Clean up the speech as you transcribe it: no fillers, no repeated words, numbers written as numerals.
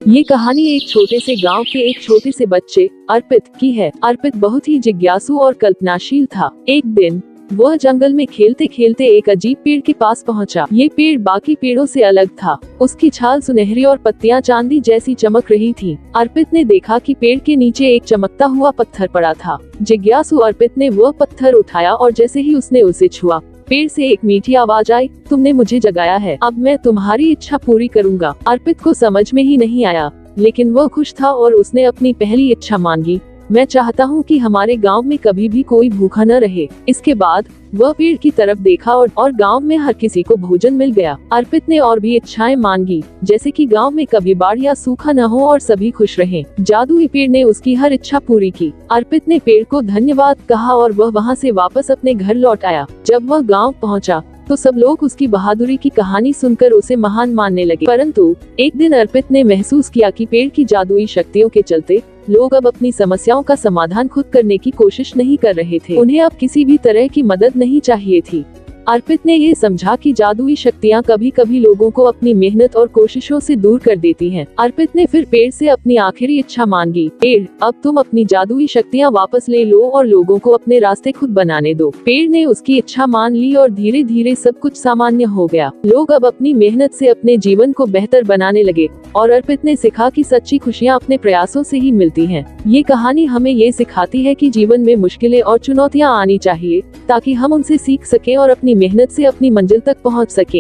ये कहानी एक छोटे से गांव के एक छोटे से बच्चे अर्पित की है। अर्पित बहुत ही जिज्ञासु और कल्पनाशील था। एक दिन वह जंगल में खेलते खेलते एक अजीब पेड़ के पास पहुंचा। ये पेड़ बाकी पेड़ों से अलग था। उसकी छाल सुनहरी और पत्तियां चांदी जैसी चमक रही थी। अर्पित ने देखा कि पेड़ के नीचे एक चमकता हुआ पत्थर पड़ा था। जिज्ञासु अर्पित ने वह पत्थर उठाया और जैसे ही उसने उसे छुआ, पेड़ से एक मीठी आवाज आई, तुमने मुझे जगाया है, अब मैं तुम्हारी इच्छा पूरी करूंगा। अर्पित को समझ में ही नहीं आया, लेकिन वह खुश था और उसने अपनी पहली इच्छा मांगी, मैं चाहता हूँ कि हमारे गांव में कभी भी कोई भूखा न रहे। इसके बाद वह पेड़ की तरफ देखा और गांव में हर किसी को भोजन मिल गया। अर्पित ने और भी इच्छाएं मांगी, जैसे कि गांव में कभी बाढ़ या सूखा न हो और सभी खुश रहें। जादुई पेड़ ने उसकी हर इच्छा पूरी की। अर्पित ने पेड़ को धन्यवाद कहा और वह वहां से वापस अपने घर लौट आया। जब वह गाँव पहुँचा तो सब लोग उसकी बहादुरी की कहानी सुनकर उसे महान मानने लगे। परंतु एक दिन अर्पित ने महसूस किया कि पेड़ की जादुई शक्तियों के चलते लोग अब अपनी समस्याओं का समाधान खुद करने की कोशिश नहीं कर रहे थे। उन्हें अब किसी भी तरह की मदद नहीं चाहिए थी। अर्पित ने ये समझा कि जादुई शक्तियाँ कभी कभी लोगों को अपनी मेहनत और कोशिशों से दूर कर देती हैं। अर्पित ने फिर पेड़ से अपनी आखिरी इच्छा मांगी, पेड़ अब तुम अपनी जादुई शक्तियाँ वापस ले लो और लोगों को अपने रास्ते खुद बनाने दो। पेड़ ने उसकी इच्छा मान ली और धीरे धीरे सब कुछ सामान्य हो गया। लोग अब अपनी मेहनत से अपने जीवन को बेहतर बनाने लगे और अर्पित ने सीखा कि सच्ची खुशियाँ अपने प्रयासों से ही मिलती हैं। ये कहानी हमें ये सिखाती है कि जीवन में मुश्किलें और चुनौतियाँ आनी चाहिए ताकि हम उनसे सीख सकें और अपनी मेहनत से अपनी मंजिल तक पहुंच सकें।